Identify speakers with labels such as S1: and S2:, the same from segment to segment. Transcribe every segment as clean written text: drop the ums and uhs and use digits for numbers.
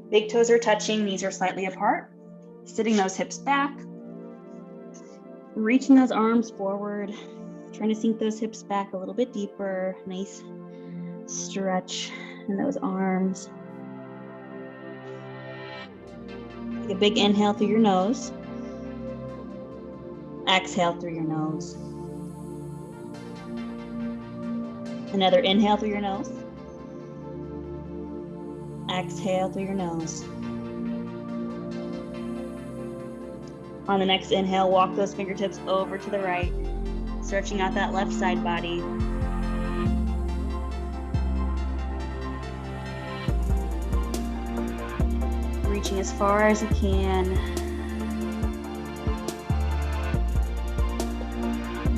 S1: Big toes are touching, knees are slightly apart. Sitting those hips back. Reaching those arms forward. Trying to sink those hips back a little bit deeper. Nice stretch in those arms. Take a big inhale through your nose. Exhale through your nose. Another inhale through your nose. Exhale through your nose. On the next inhale, walk those fingertips over to the right, stretching out that left side body. Reaching as far as you can.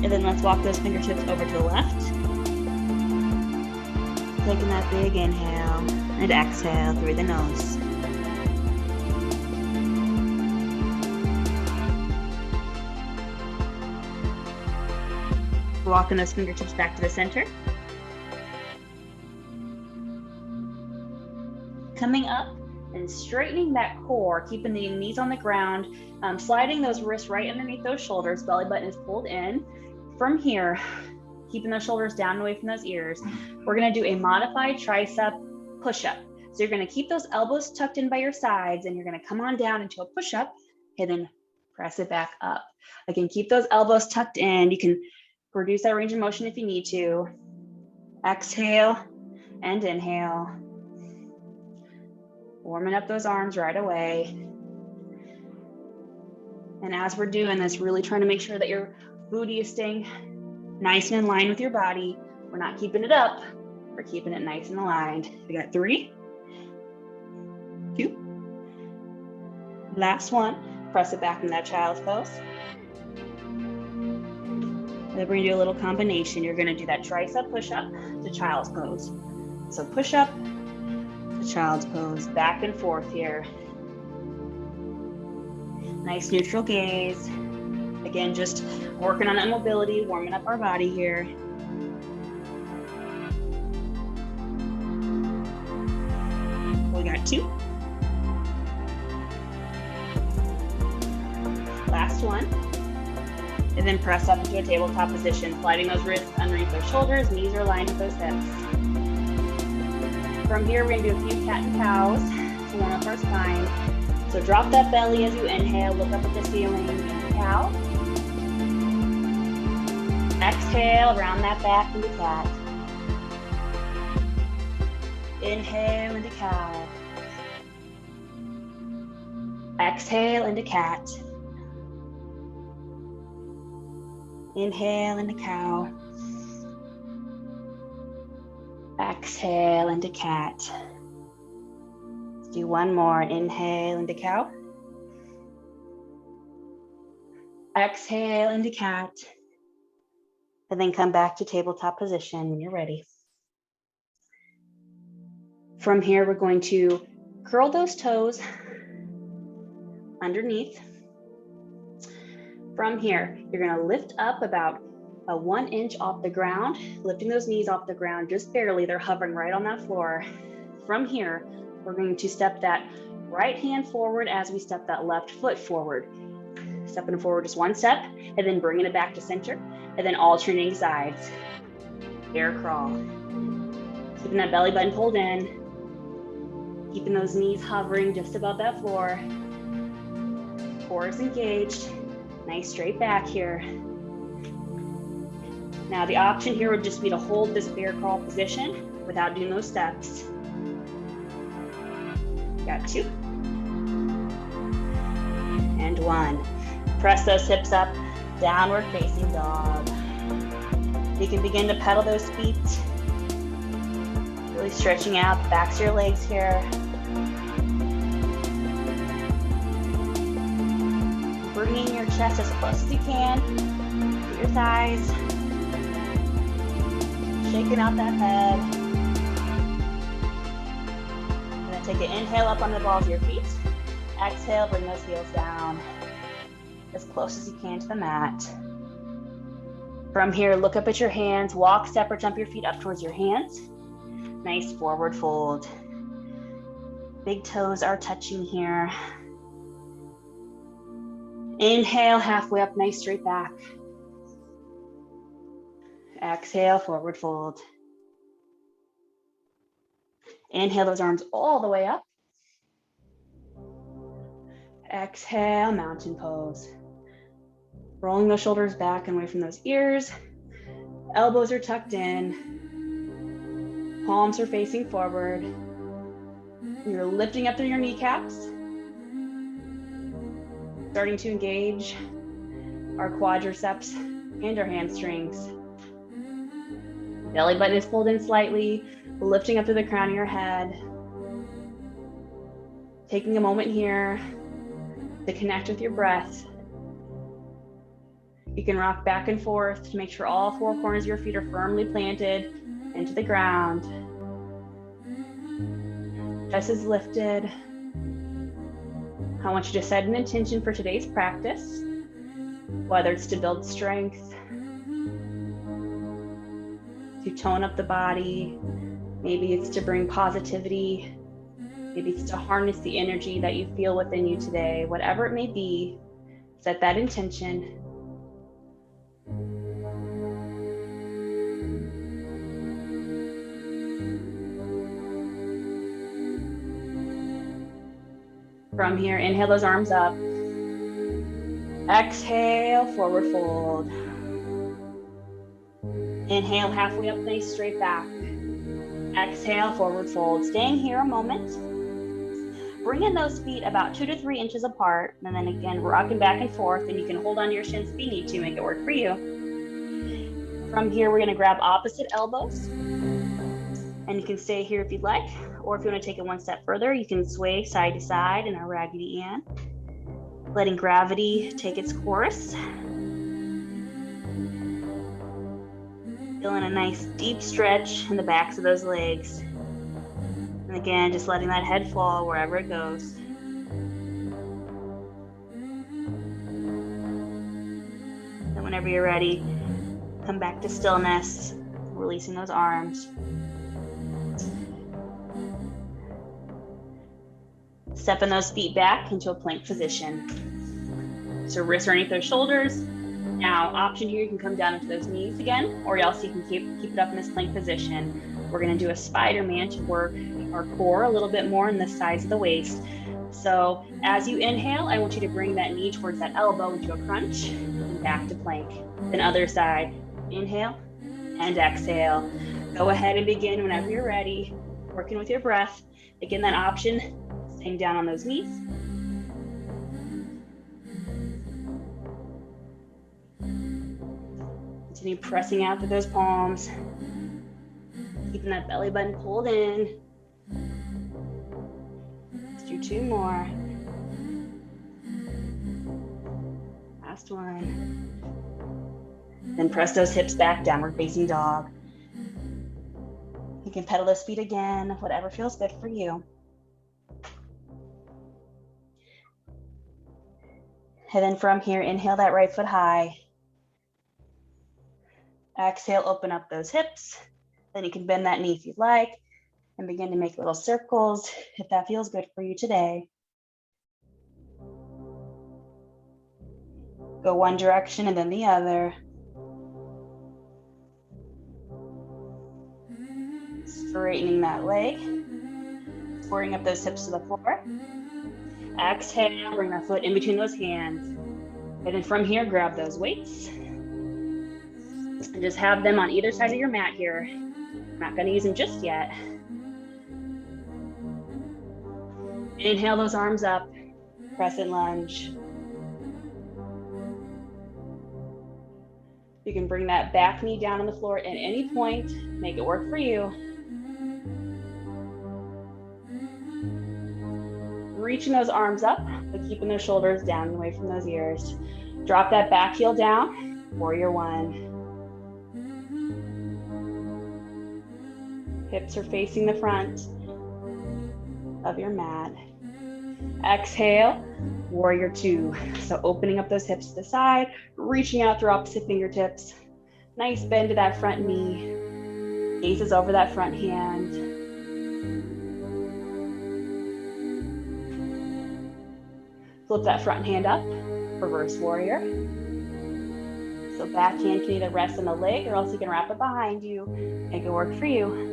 S1: And then let's walk those fingertips over to the left. Taking that big inhale and exhale through the nose. Walking those fingertips back to the center. Coming up and straightening that core, keeping the knees on the ground, sliding those wrists right underneath those shoulders, belly button is pulled in. From here, keeping those shoulders down and away from those ears, we're gonna do a modified tricep push-up. So you're gonna keep those elbows tucked in by your sides and you're gonna come on down into a push-up and then press it back up. Again, keep those elbows tucked in. You can reduce that range of motion if you need to. Exhale and inhale. Warming up those arms right away. And as we're doing this, really trying to make sure that your booty is staying nice and in line with your body. We're not keeping it up, we're keeping it nice and aligned. We got 3, 2, last one. Press it back in that child's pose. And then we're gonna do a little combination. You're gonna do that tricep push-up to child's pose. So push up to child's pose, back and forth here. Nice neutral gaze. Again, just working on that mobility, warming up our body here. We got 2. Last one. And then press up into a tabletop position, sliding those wrists underneath those shoulders, knees are aligned with those hips. From here, we're gonna do a few cat and cows to warm up our spine. So drop that belly as you inhale, look up at the ceiling, cow. Exhale, round that back into cat. Inhale into cow. Exhale into cat. Inhale into cow. Exhale into cat. Let's do one more. Inhale into cow. Exhale into cat. And then come back to tabletop position when you're ready. From here, we're going to curl those toes underneath. From here, you're gonna lift up about 1 inch off the ground, lifting those knees off the ground, just barely, they're hovering right on that floor. From here, we're going to step that right hand forward as we step that left foot forward. Stepping forward just 1 step, and then bringing it back to center, and then alternating sides. Air crawl. Keeping that belly button pulled in, keeping those knees hovering just above that floor. Core is engaged. Nice straight back here. Now the option here would just be to hold this bear crawl position without doing those steps. Got 2. And 1. Press those hips up, downward facing dog. You can begin to pedal those feet. Really stretching out the backs of your legs here. Bringing your chest as close as you can to your thighs. Shaking out that head. And then take an inhale up on the balls of your feet. Exhale, bring those heels down as close as you can to the mat. From here, look up at your hands, walk, step, or jump your feet up towards your hands. Nice forward fold. Big toes are touching here. Inhale, halfway up, nice straight back. Exhale, forward fold. Inhale those arms all the way up. Exhale, mountain pose. Rolling those shoulders back and away from those ears. Elbows are tucked in. Palms are facing forward. You're lifting up through your kneecaps. Starting to engage our quadriceps and our hamstrings. Belly button is pulled in slightly, lifting up to the crown of your head. Taking a moment here to connect with your breath. You can rock back and forth to make sure all four corners of your feet are firmly planted into the ground. Chest is lifted. I want you to set an intention for today's practice, whether it's to build strength, to tone up the body, maybe it's to bring positivity, maybe it's to harness the energy that you feel within you today. Whatever it may be, set that intention. From here, inhale those arms up. Exhale, forward fold. Inhale, halfway up, nice straight back. Exhale, forward fold. Staying here a moment. Bringing those feet about 2 to 3 inches apart. And then again, rocking back and forth. And you can hold onto your shins if you need to, make it work for you. From here, we're gonna grab opposite elbows. And you can stay here if you'd like. Or if you want to take it one step further, you can sway side to side in a Raggedy Ann, letting gravity take its course. Feeling a nice deep stretch in the backs of those legs. And again, just letting that head fall wherever it goes. And whenever you're ready, come back to stillness, releasing those arms. Stepping those feet back into a plank position. So wrists underneath those shoulders. Now, option here, you can come down into those knees again, or else you can keep it up in this plank position. We're gonna do a Spider-Man to work our core a little bit more in the sides of the waist. So as you inhale, I want you to bring that knee towards that elbow into a crunch and back to plank. Then other side, inhale and exhale. Go ahead and begin whenever you're ready, working with your breath. Again, that option, staying down on those knees. Continue pressing out through those palms. Keeping that belly button pulled in. Let's do 2 more. Last one. Then press those hips back, downward facing dog. You can pedal those feet again, whatever feels good for you. And then from here, inhale that right foot high. Exhale, open up those hips. Then you can bend that knee if you'd like and begin to make little circles if that feels good for you today. Go one direction and then the other. Straightening that leg. Squaring up those hips to the floor. Exhale, bring that foot in between those hands. And then from here, grab those weights. And just have them on either side of your mat here. I'm not gonna use them just yet. Inhale those arms up, crescent lunge. You can bring that back knee down on the floor at any point, make it work for you. Reaching those arms up, but keeping those shoulders down and away from those ears. Drop that back heel down, warrior one. Hips are facing the front of your mat. Exhale, warrior two. So opening up those hips to the side, reaching out through opposite fingertips. Nice bend to that front knee. Gaze is over that front hand. Flip that front hand up, reverse warrior. So back hand can either rest on the leg or else you can wrap it behind you. Make it work for you.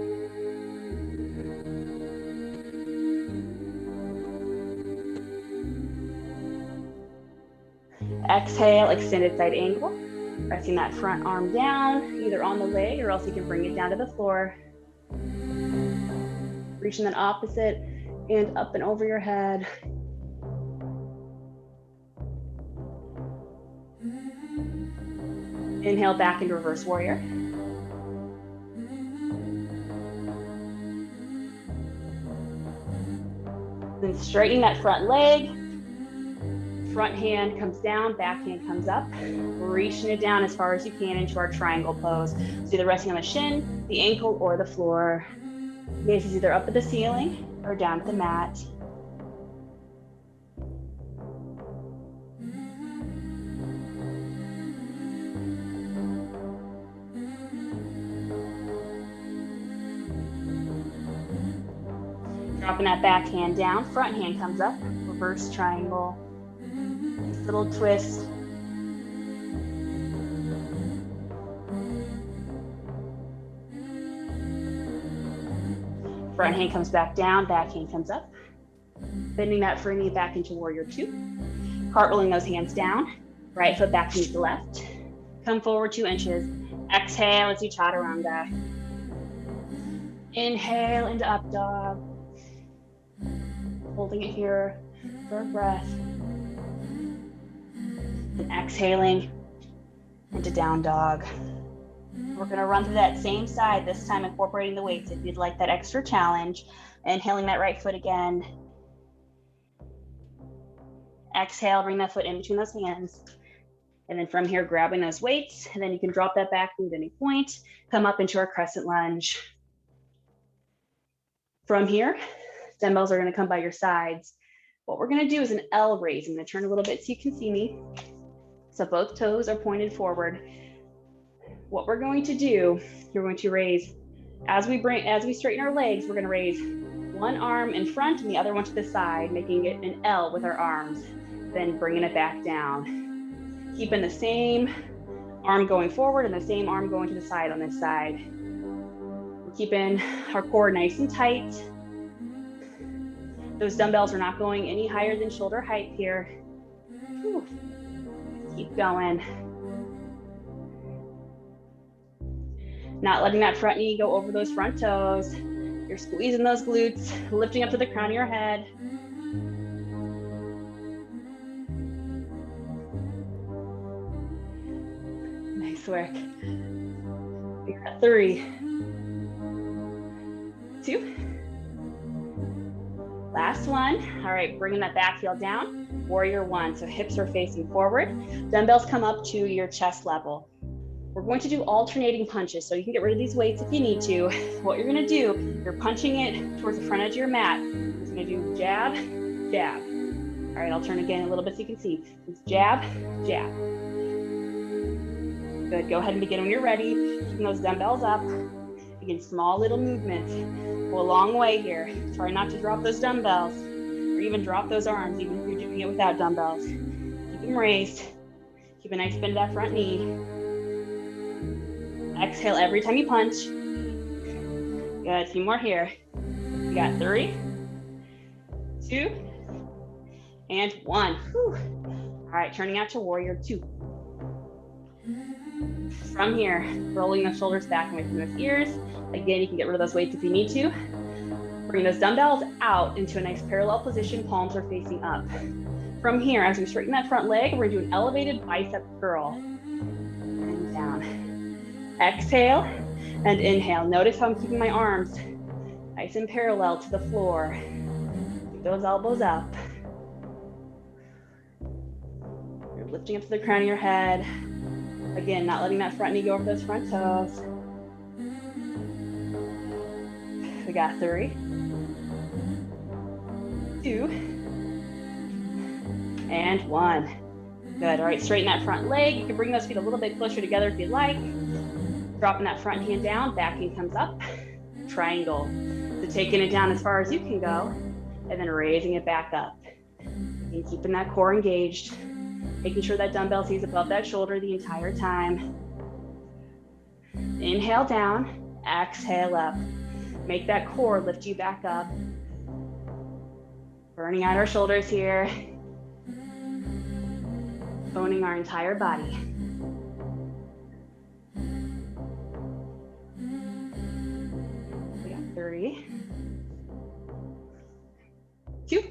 S1: Exhale, extended side angle. Resting that front arm down, either on the leg or else you can bring it down to the floor. Reaching that opposite hand up and over your head. Inhale back into reverse warrior. Then straightening that front leg. Front hand comes down, back hand comes up. Reaching it down as far as you can into our triangle pose. So either resting on the shin, the ankle, or the floor. Gaze is either up at the ceiling or down at the mat. Dropping that back hand down, front hand comes up, reverse triangle. Nice little twist. Front hand comes back down, back hand comes up. Bending that front knee back into warrior two. Cartwheeling those hands down. Right foot back to the left. Come forward 2 inches. Exhale as you chaturanga. Inhale into up dog. Holding it here for a breath. And exhaling into down dog. We're going to run through that same side, this time incorporating the weights if you'd like that extra challenge. Inhaling that right foot again. Exhale, bring that foot in between those hands. And then from here, grabbing those weights, and then you can drop that back at any point. Come up into our crescent lunge. From here, dumbbells are going to come by your sides. What we're going to do is an L raise. I'm going to turn a little bit so you can see me. So both toes are pointed forward. What we're going to do, you're going to raise, as we straighten our legs, we're going to raise one arm in front and the other one to the side, making it an L with our arms, then bringing it back down. Keeping the same arm going forward and the same arm going to the side on this side. We're keeping our core nice and tight. Those dumbbells are not going any higher than shoulder height here. Whew. Keep going. Not letting that front knee go over those front toes. You're squeezing those glutes, lifting up to the crown of your head. Nice work. You're at 3, 2. Last one. All right, bringing that back heel down. Warrior 1, so hips are facing forward. Dumbbells come up to your chest level. We're going to do alternating punches, so you can get rid of these weights if you need to. What you're gonna do, you're punching it towards the front edge of your mat. You're gonna do jab, jab. All right, I'll turn again a little bit so you can see. It's jab, jab. Good, go ahead and begin when you're ready. Keeping those dumbbells up. Again, small little movements. Go a long way here. Try not to drop those dumbbells or even drop those arms, even if you're doing it without dumbbells. Keep them raised. Keep a nice bend of that front knee. Exhale every time you punch. Good, a few more here. You got 3, 2, and 1. Whew. All right, turning out to warrior 2. From here, rolling the shoulders back away from those ears. Again, you can get rid of those weights if you need to. Bring those dumbbells out into a nice parallel position, palms are facing up. From here, as we straighten that front leg, we're gonna do an elevated bicep curl. And down. Exhale and inhale. Notice how I'm keeping my arms nice and parallel to the floor. Keep those elbows up. You're lifting up to the crown of your head. Again, not letting that front knee go over those front toes. We got 3, 2, and 1. Good, all right, straighten that front leg. You can bring those feet a little bit closer together if you'd like. Dropping that front hand down, back hand comes up, triangle. So taking it down as far as you can go, and then raising it back up. And keeping that core engaged, making sure that dumbbell stays above that shoulder the entire time. Inhale down, exhale up. Make that core lift you back up. Burning out our shoulders here. Toning our entire body. We got 3, 2.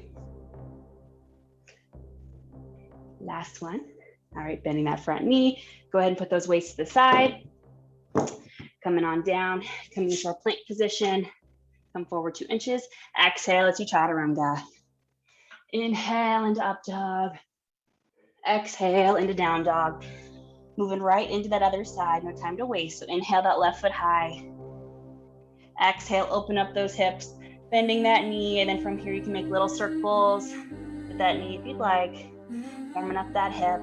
S1: Last one. All right, bending that front knee. Go ahead and put those weights to the side. Coming on down, coming into our plank position. Come forward 2 inches. Exhale as you chaturanga. Inhale into up dog. Exhale into down dog. Moving right into that other side, no time to waste. So inhale that left foot high. Exhale, open up those hips, bending that knee, and then from here you can make little circles with that knee if you'd like. Warming up that hip.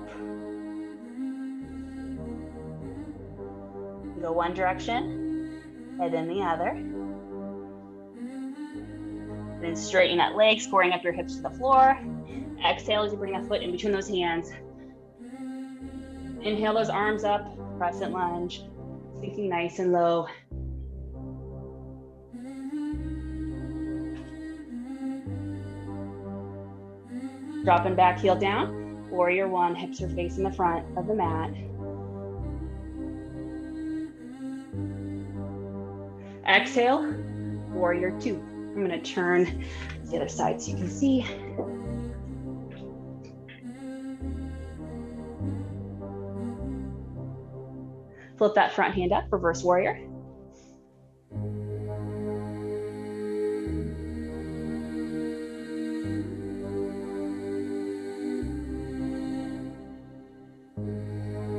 S1: Go one direction, and then the other. And then straighten that leg, scoring up your hips to the floor. Exhale as you bring that foot in between those hands. Inhale those arms up, crescent lunge, sinking nice and low. Dropping back, heel down. Warrior 1, hips are facing the front of the mat. Exhale, warrior 2. I'm gonna turn to the other side so you can see. Flip that front hand up, reverse warrior.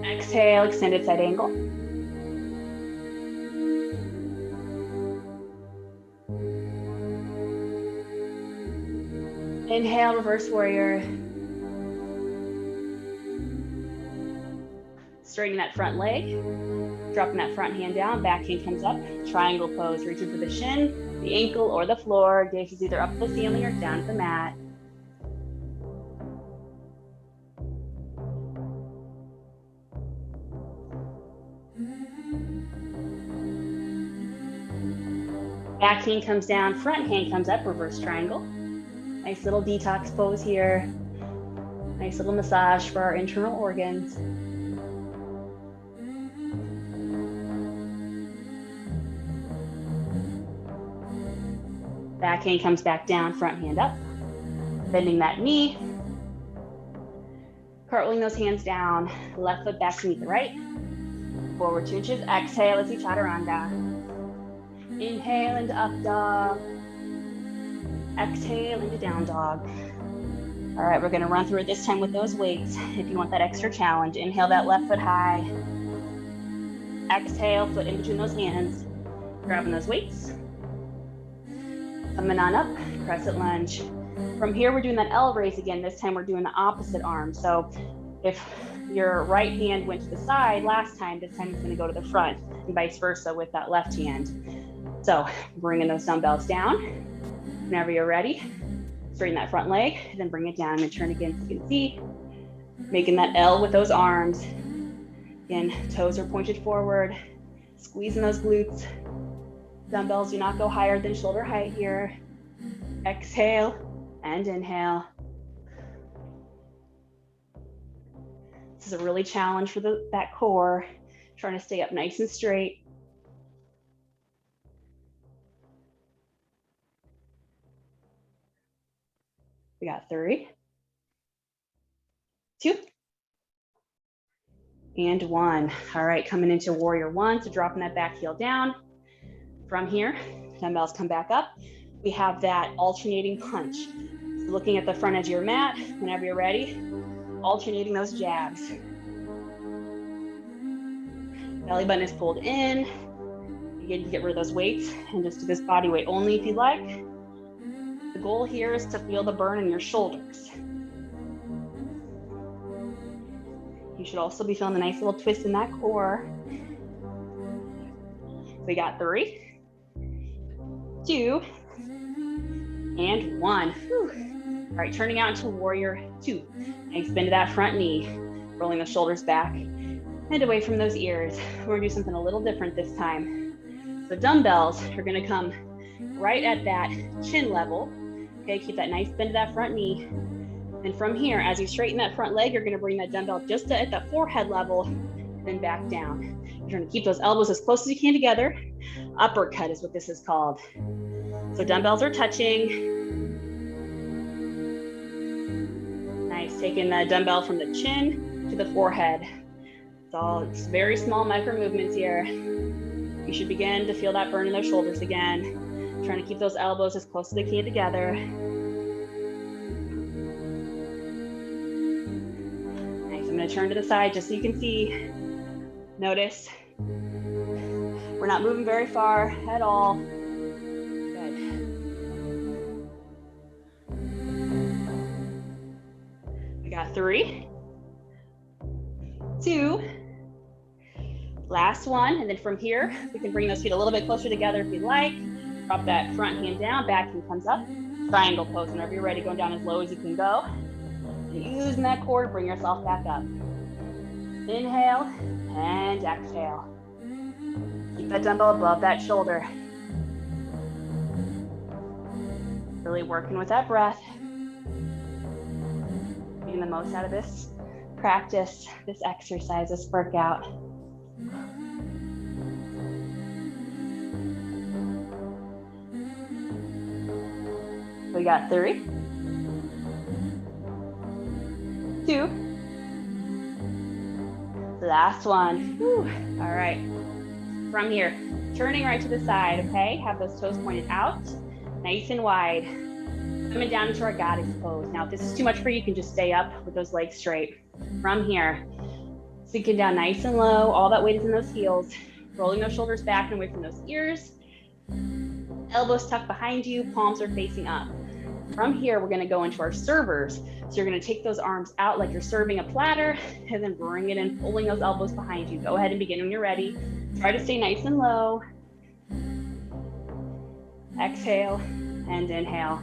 S1: Exhale, extended side angle. Inhale, reverse warrior. Straightening that front leg, dropping that front hand down, back hand comes up, triangle pose, reaching for the shin, the ankle, or the floor. Gaze is either up the ceiling or down to the mat. Back hand comes down, front hand comes up, reverse triangle. Nice little detox pose here. Nice little massage for our internal organs. Back hand comes back down, front hand up. Bending that knee. Cartwheeling those hands down. Left foot back to meet the right. Forward 2 inches. Exhale as you chaturanga. Inhale into up dog. Exhale into down dog. All right, we're gonna run through it this time with those weights. If you want that extra challenge, inhale that left foot high. Exhale, foot in between those hands. Grabbing those weights. Coming on up, crescent lunge. From here, we're doing that L raise again. This time we're doing the opposite arm. So if your right hand went to the side last time, this time it's gonna go to the front, and vice versa with that left hand. So bringing those dumbbells down. Whenever you're ready, straighten that front leg, and then bring it down and turn again so you can see. Making that L with those arms. Again, toes are pointed forward, squeezing those glutes. Dumbbells do not go higher than shoulder height here. Exhale and inhale. This is a really challenge for that core, trying to stay up nice and straight. We got 3, 2, and 1. All right, coming into warrior 1, so dropping that back heel down. From here, dumbbells come back up. We have that alternating punch. So looking at the front edge of your mat, whenever you're ready, alternating those jabs. Belly button is pulled in. You get rid of those weights and just do this body weight only if you'd like. The goal here is to feel the burn in your shoulders. You should also be feeling the nice little twist in that core. We got 3, 2, and 1. Whew. All right, turning out into warrior two. Nice bend to that front knee, rolling the shoulders back and away from those ears. We're gonna do something a little different this time. So dumbbells are gonna come right at that chin level. Okay, keep that nice bend to that front knee. And from here, as you straighten that front leg, you're gonna bring that dumbbell just at the forehead level, and then back down. You're trying to keep those elbows as close as you can together. Uppercut is what this is called. So dumbbells are touching. Nice, taking the dumbbell from the chin to the forehead. It's very small micro movements here. You should begin to feel that burn in those shoulders again. Trying to keep those elbows as close as they can together. Nice, I'm gonna turn to the side just so you can see. Notice, we're not moving very far at all. Good. We got 3, 2, last one, and then from here, we can bring those feet a little bit closer together if you'd like. Drop that front hand down, back hand comes up. Triangle pose, whenever you're ready, going down as low as you can go. And using that core to bring yourself back up. Inhale and exhale. Keep that dumbbell above that shoulder. Really working with that breath. Getting the most out of this practice, this exercise, this workout. We got 3, 2, last one. Whew. All right, from here, turning right to the side, okay? Have those toes pointed out, nice and wide. Coming down into our goddess pose. Now, if this is too much for you, you can just stay up with those legs straight. From here, sinking down nice and low, all that weight is in those heels, rolling those shoulders back and away from those ears. Elbows tucked behind you, palms are facing up. From here, we're gonna go into our servers. So you're gonna take those arms out like you're serving a platter and then bring it in, pulling those elbows behind you. Go ahead and begin when you're ready. Try to stay nice and low. Exhale and inhale.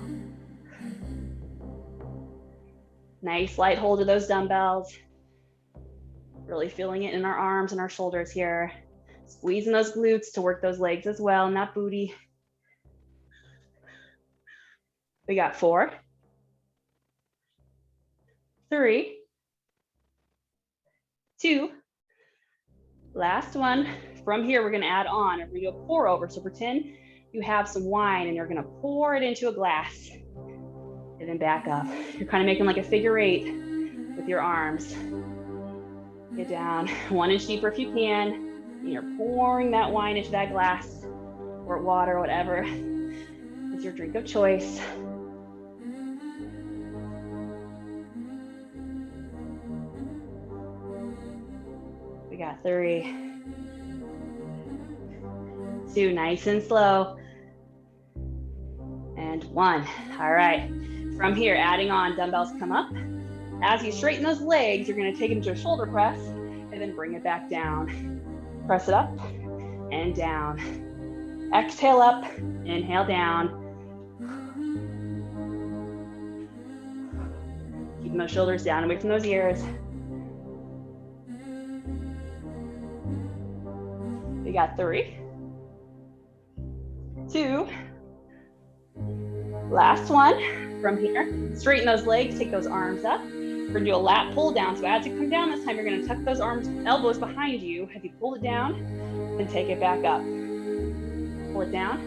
S1: Nice light hold of those dumbbells. Really feeling it in our arms and our shoulders here. Squeezing those glutes to work those legs as well, not booty. We got 4, 3, 2, last one. From here, we're gonna add on, and we're gonna do a pour over. So pretend you have some wine and you're gonna pour it into a glass and then back up. You're kind of making like a figure 8 with your arms. Get down 1 inch deeper if you can. And you're pouring that wine into that glass or water, whatever is your drink of choice. We got 3, 2, nice and slow, and 1. All right, from here, adding on, dumbbells come up. As you straighten those legs, you're gonna take them to a shoulder press and then bring it back down. Press it up and down. Exhale up, inhale down. Keeping those shoulders down, away from those ears. We got 3, 2, last one. From here, straighten those legs, take those arms up. We're gonna do a lat pull down. So as you come down this time, you're gonna tuck those arms, elbows behind you. As you pull it down, and take it back up. Pull it down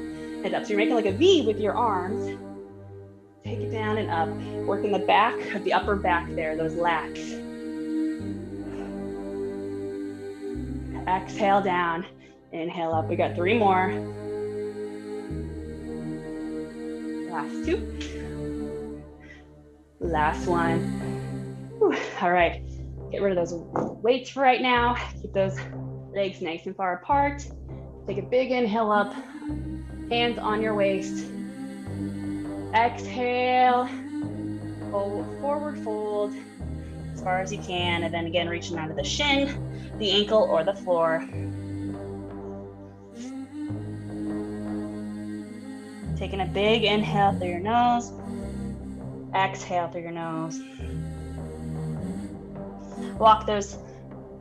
S1: and up. So you're making like a V with your arms. Take it down and up. Working the back of the upper back there, those lats. Exhale down, inhale up. We got 3 more. Last 2. Last one. Whew. All right, get rid of those weights for right now. Keep those legs nice and far apart. Take a big inhale up, hands on your waist. Exhale, forward fold as far as you can, and then again, reaching out to the shin, the ankle, or the floor. Taking a big inhale through your nose. Exhale through your nose. Walk those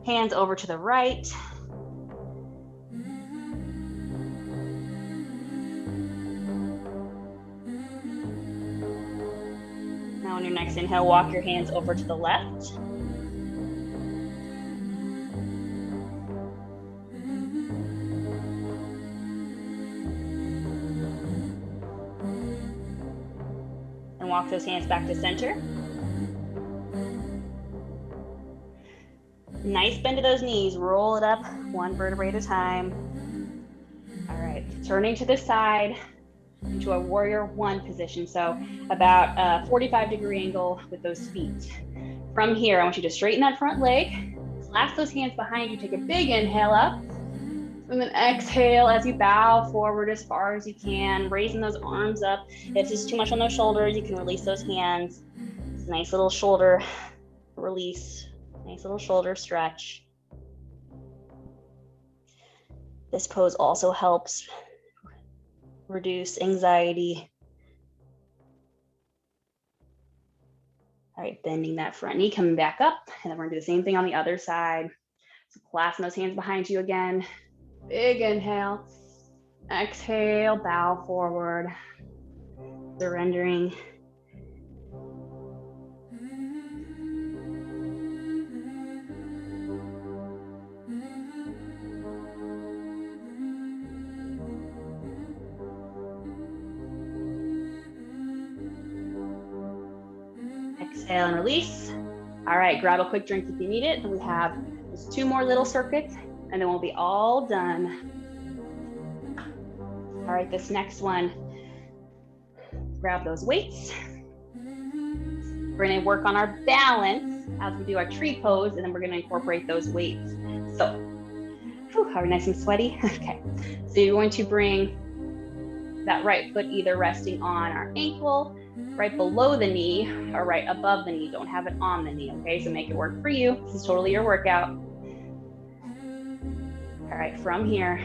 S1: hands over to the right. Now on your next inhale, walk your hands over to the left. And walk those hands back to center. Nice bend to those knees. Roll it up one vertebrae at a time. All right, turning to the side into a warrior one position. So about a 45-degree angle with those feet. From here, I want you to straighten that front leg. Clasp those hands behind you. Take a big inhale up. And then exhale as you bow forward as far as you can, raising those arms up. If it's too much on those shoulders, you can release those hands. It's a nice little shoulder release, nice little shoulder stretch. This pose also helps reduce anxiety. All right, bending that front knee, coming back up, and then we're gonna do the same thing on the other side. So clasping those hands behind you again. Big inhale, exhale, bow forward, surrendering. Exhale and release. All right, grab a quick drink if you need it. And we have just 2 more little circuits, and then we'll be all done. All right, this next one, grab those weights. We're gonna work on our balance as we do our tree pose, and then we're gonna incorporate those weights. So, are we nice and sweaty? Okay, so you're going to bring that right foot either resting on our ankle, right below the knee, or right above the knee. Don't have it on the knee, okay? So make it work for you. This is totally your workout. All right, from here,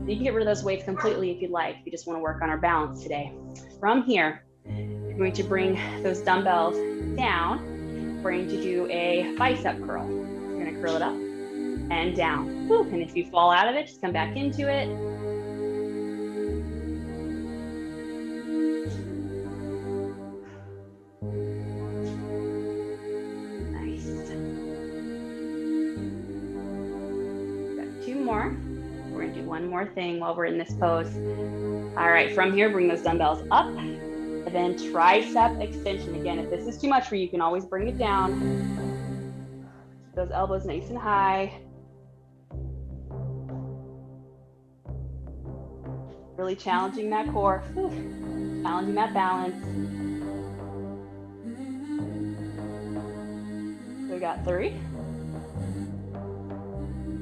S1: you can get rid of those weights completely if you'd like. You just want to work on our balance today. From here, you're going to bring those dumbbells down. We're going to do a bicep curl. You're going to curl it up and down. Woo. And if you fall out of it, just come back into it. One more thing while we're in this pose. All right, from here, bring those dumbbells up, and then tricep extension. Again, if this is too much for you, you can always bring it down. Keep those elbows nice and high. Really challenging that core, challenging that balance. We got 3,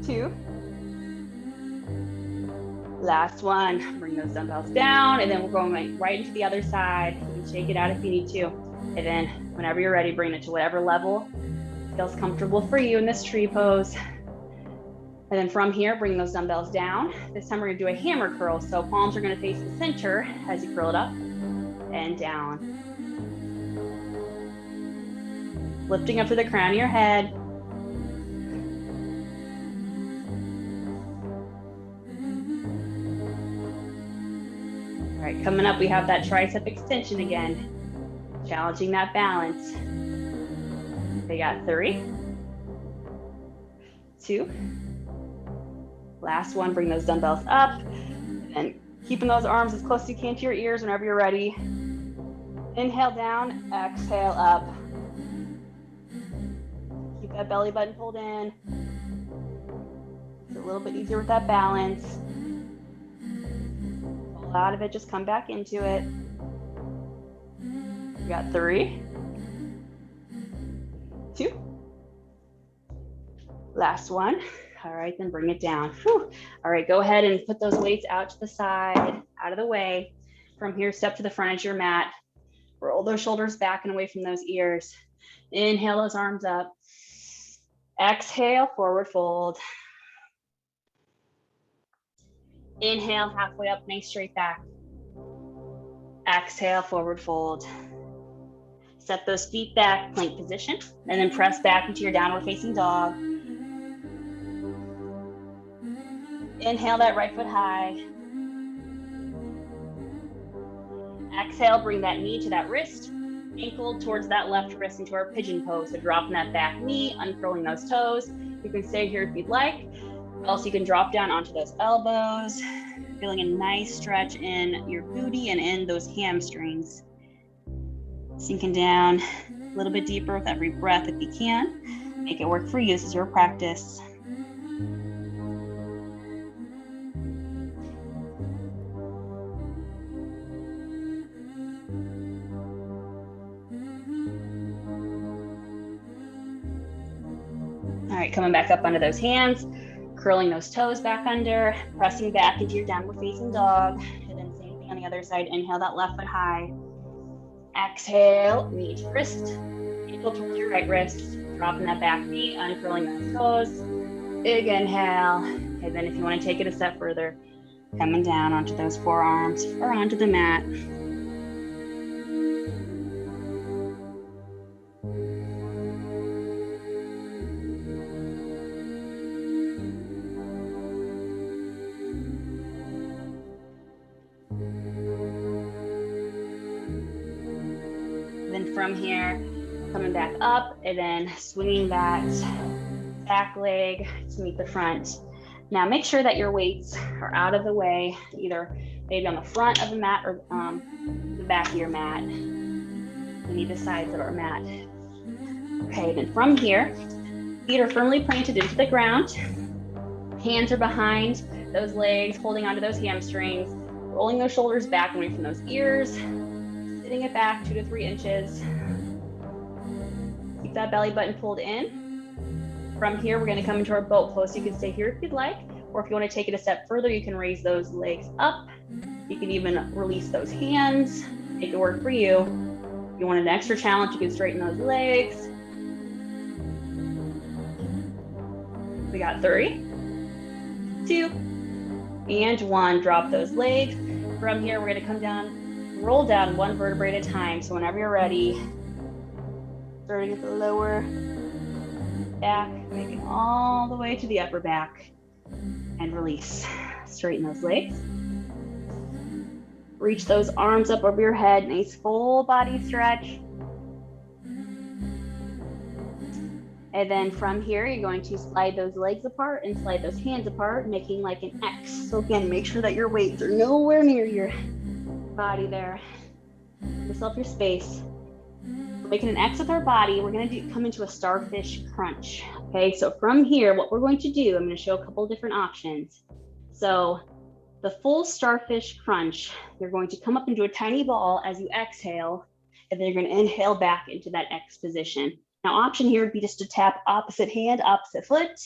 S1: 2, last one. Bring those dumbbells down, and then we're going right into the other side. You can shake it out if you need to. And then whenever you're ready, bring it to whatever level feels comfortable for you in this tree pose. And then from here, bring those dumbbells down. This time we're gonna do a hammer curl. So palms are gonna face the center as you curl it up and down. Lifting up to the crown of your head. All right, coming up, we have that tricep extension again, challenging that balance. We got 3, 2, last one, bring those dumbbells up, and keeping those arms as close as you can to your ears whenever you're ready. Inhale down, exhale up. Keep that belly button pulled in. It's a little bit easier with that balance. Out of it, just come back into it. We got 3, 2, last one. All right, then bring it down. Whew. All right, go ahead and put those weights out to the side, out of the way. From here, step to the front of your mat. Roll those shoulders back and away from those ears. Inhale those arms up. Exhale, forward fold. Inhale, halfway up, nice straight back. Exhale, forward fold. Step those feet back, plank position, and then press back into your downward facing dog. Inhale that right foot high. Exhale, bring that knee to that wrist, ankle towards that left wrist into our pigeon pose. So dropping that back knee, uncurling those toes. You can stay here if you'd like. Also, you can drop down onto those elbows, feeling a nice stretch in your booty and in those hamstrings. Sinking down a little bit deeper with every breath if you can. Make it work for you. This is your practice. All right, coming back up onto those hands, curling those toes back under, pressing back into your downward facing dog, and then same thing on the other side. Inhale that left foot high. Exhale, knee to wrist, ankle towards your right wrist, dropping that back knee, uncurling those toes. Big inhale, and then if you want to take it a step further, coming down onto those forearms or onto the mat. From here, coming back up and then swinging that back leg to meet the front. Now make sure that your weights are out of the way, either maybe on the front of the mat or the back of your mat, and either sides of our mat. Okay, then from here, feet are firmly planted into the ground. Hands are behind those legs, holding onto those hamstrings, rolling those shoulders back away from those ears, sitting it back 2 to 3 inches. Keep that belly button pulled in. From here, we're going to come into our boat pose. So you can stay here if you'd like, or if you want to take it a step further, you can raise those legs up. You can even release those hands, make it work for you. If you want an extra challenge, you can straighten those legs. We got 3, 2, and 1. Drop those legs. From here, we're going to come down, roll down 1 vertebrae at a time. So whenever you're ready, starting at the lower back, making all the way to the upper back, and release. Straighten those legs. Reach those arms up over your head, nice full body stretch. And then from here, you're going to slide those legs apart and slide those hands apart, making like an X. So again, make sure that your weights are nowhere near your body there. Give yourself your space. We're making an X with our body. We're going to come into a starfish crunch. Okay, so from here, what we're going to do, I'm going to show a couple of different options. So the full starfish crunch, you're going to come up into a tiny ball as you exhale, and then you're going to inhale back into that X position. Now, option here would be just to tap opposite hand, opposite foot,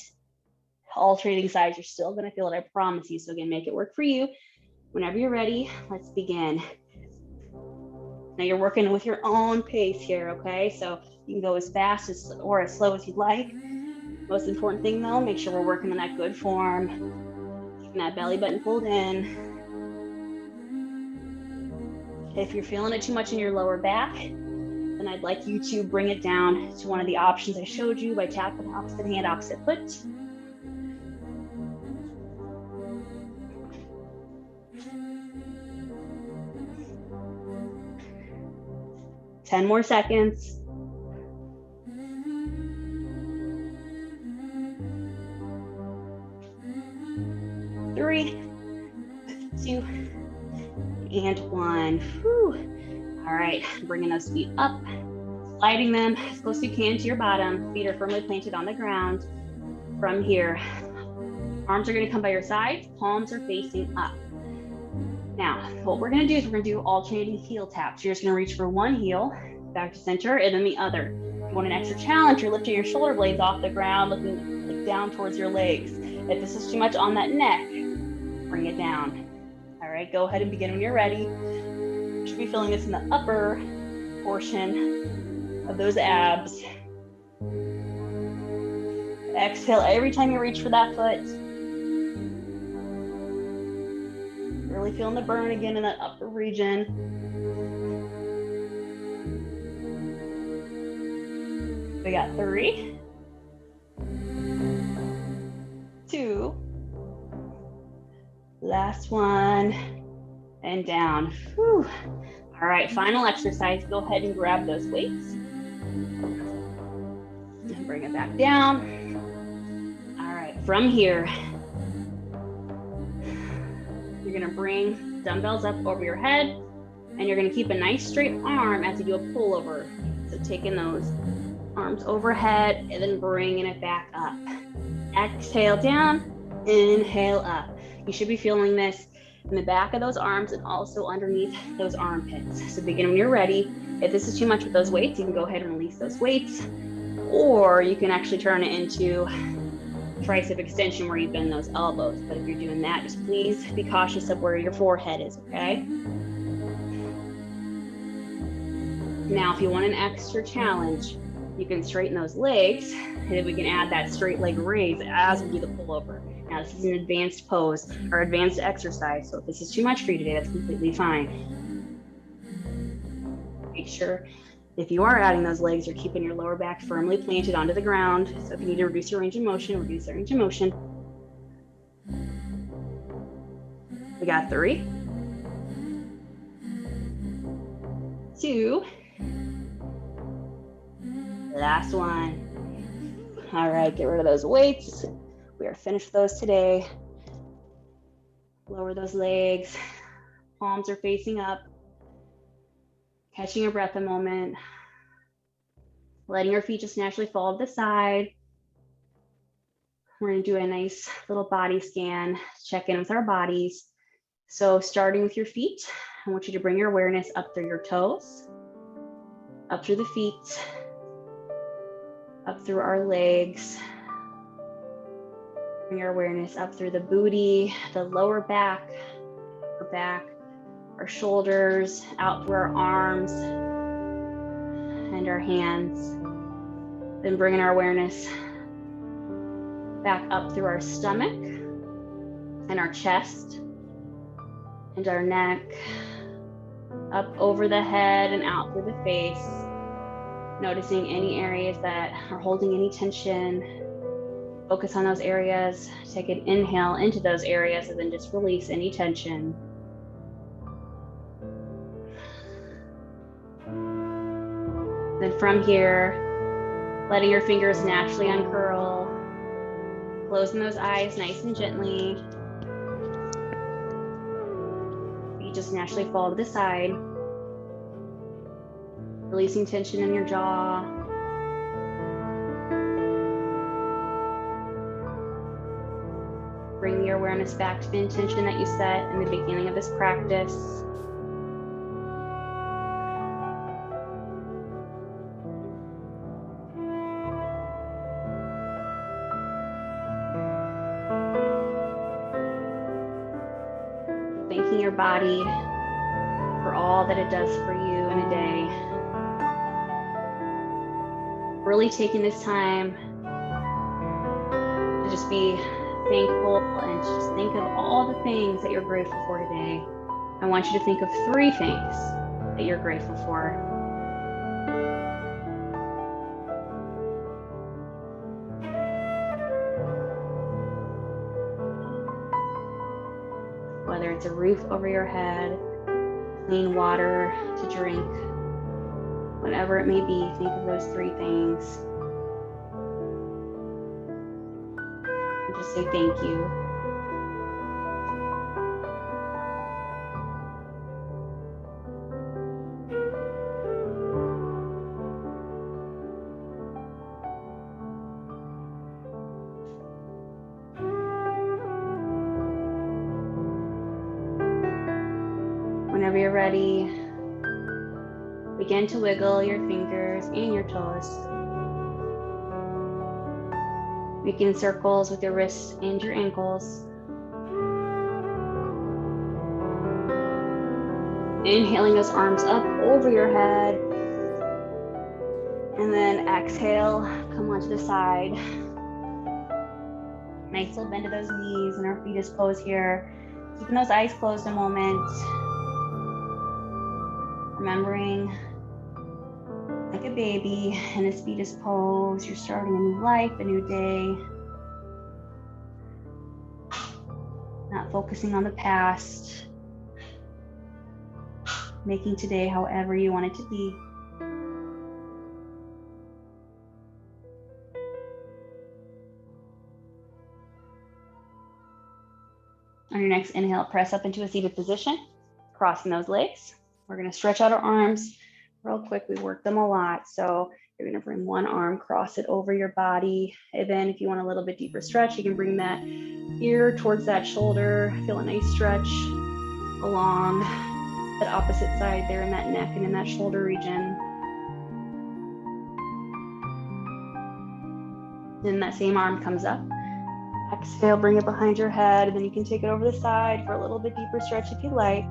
S1: alternating sides. You're still going to feel it, I promise you. So again, make it work for you. Whenever you're ready, let's begin. Now you're working with your own pace here, okay? So you can go as fast as or as slow as you'd like. Most important thing though, make sure we're working on that good form. Keeping that belly button pulled in. If you're feeling it too much in your lower back, then I'd like you to bring it down to one of the options I showed you by tapping opposite hand, opposite foot. Ten more seconds. 3, 2, and 1. Whew. All right, bringing those feet up, sliding them as close as you can to your bottom. Feet are firmly planted on the ground. From here, arms are going to come by your sides, palms are facing up. Now, what we're going to do is we're going to do alternating heel taps. You're just going to reach for one heel, back to center, and then the other. If you want an extra challenge, you're lifting your shoulder blades off the ground, looking like down towards your legs. If this is too much on that neck, bring it down. All right, go ahead and begin when you're ready. You should be feeling this in the upper portion of those abs. Exhale every time you reach for that foot. Really feeling the burn again in that upper region. We got 3, 2, last one, and down. Whew. All right, final exercise. Go ahead and grab those weights. And bring it back down. All right, from here, you're gonna bring dumbbells up over your head, and you're gonna keep a nice straight arm as you do a pullover. So taking those arms overhead and then bringing it back up. Exhale down, inhale up. You should be feeling this in the back of those arms and also underneath those armpits. So begin when you're ready. If this is too much with those weights, you can go ahead and release those weights, or you can actually turn it into tricep extension where you bend those elbows. But if you're doing that, just please be cautious of where your forehead is, okay? Now, if you want an extra challenge, you can straighten those legs, and then we can add that straight leg raise as we do the pullover. Now, this is an advanced pose or advanced exercise, so if this is too much for you today, that's completely fine. Make sure if you are adding those legs, you're keeping your lower back firmly planted onto the ground. So if you need to reduce your range of motion, reduce the range of motion. We got 3, 2, last one. All right, get rid of those weights. We are finished with those today. Lower those legs. Palms are facing up. Catching your breath a moment. Letting your feet just naturally fall to the side. We're going to do a nice little body scan, check in with our bodies. So starting with your feet, I want you to bring your awareness up through your toes, up through the feet, up through our legs. Bring your awareness up through the booty, the lower back, our shoulders, out through our arms and our hands. Then bringing our awareness back up through our stomach and our chest and our neck, up over the head and out through the face. Noticing any areas that are holding any tension. Focus on those areas. Take an inhale into those areas and then just release any tension. Then from here, letting your fingers naturally uncurl, closing those eyes nice and gently. You just naturally fall to the side, releasing tension in your jaw. Bring your awareness back to the intention that you set in the beginning of this practice. Thanking your body for all that it does for you in a day. Really taking this time to just be thankful and just think of all the things that you're grateful for today. I want you to think of 3 things that you're grateful for. Whether it's a roof over your head, clean water to drink, whatever it may be, think of those 3 things. And just say thank you. Whenever you're ready, begin to wiggle your fingers and your toes. Making circles with your wrists and your ankles. Inhaling those arms up over your head. And then exhale, come onto the side. Nice little bend to those knees and our fetus pose here. Keeping those eyes closed a moment. Remembering the like a baby in a fetus pose. You're starting a new life, a new day. Not focusing on the past. Making today however you want it to be. On your next inhale, press up into a seated position, crossing those legs. We're gonna stretch out our arms real quick. We work them a lot. So you're gonna bring one arm, cross it over your body. And then if you want a little bit deeper stretch, you can bring that ear towards that shoulder. Feel a nice stretch along that opposite side there in that neck and in that shoulder region. Then that same arm comes up. Exhale, bring it behind your head, and then you can take it over the side for a little bit deeper stretch if you like.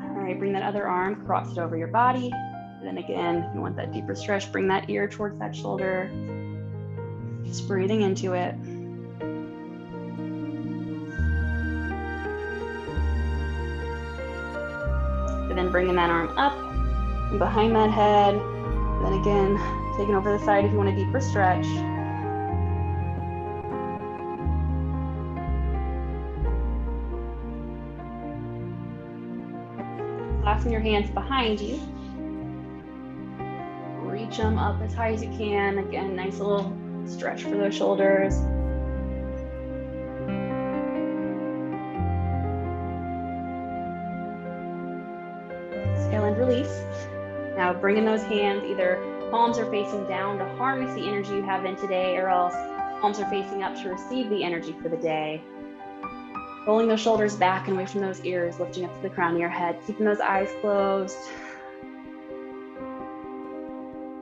S1: All right, bring that other arm, cross it over your body. And then again, if you want that deeper stretch, bring that ear towards that shoulder. Just breathing into it. And then bringing that arm up and behind that head. And then again, taking over the side if you want a deeper stretch. Clasp your hands behind you. Reach them up as high as you can. Again, nice little stretch for those shoulders. Exhale and release. Now bringing those hands, either palms are facing down to harness the energy you have in today, or else palms are facing up to receive the energy for the day. Rolling those shoulders back and away from those ears, lifting up to the crown of your head, keeping those eyes closed.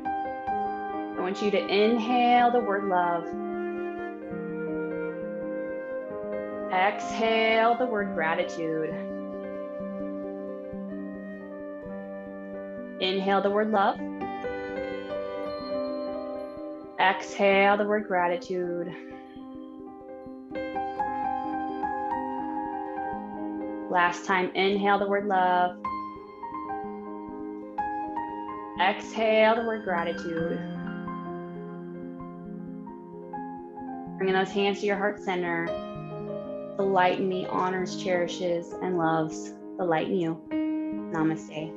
S1: I want you to inhale the word love. Exhale the word gratitude. Inhale the word love. Exhale the word gratitude. Last time, inhale the word love. Exhale the word gratitude. Bringing those hands to your heart center. The light in me honors, cherishes, and loves the light in you. Namaste.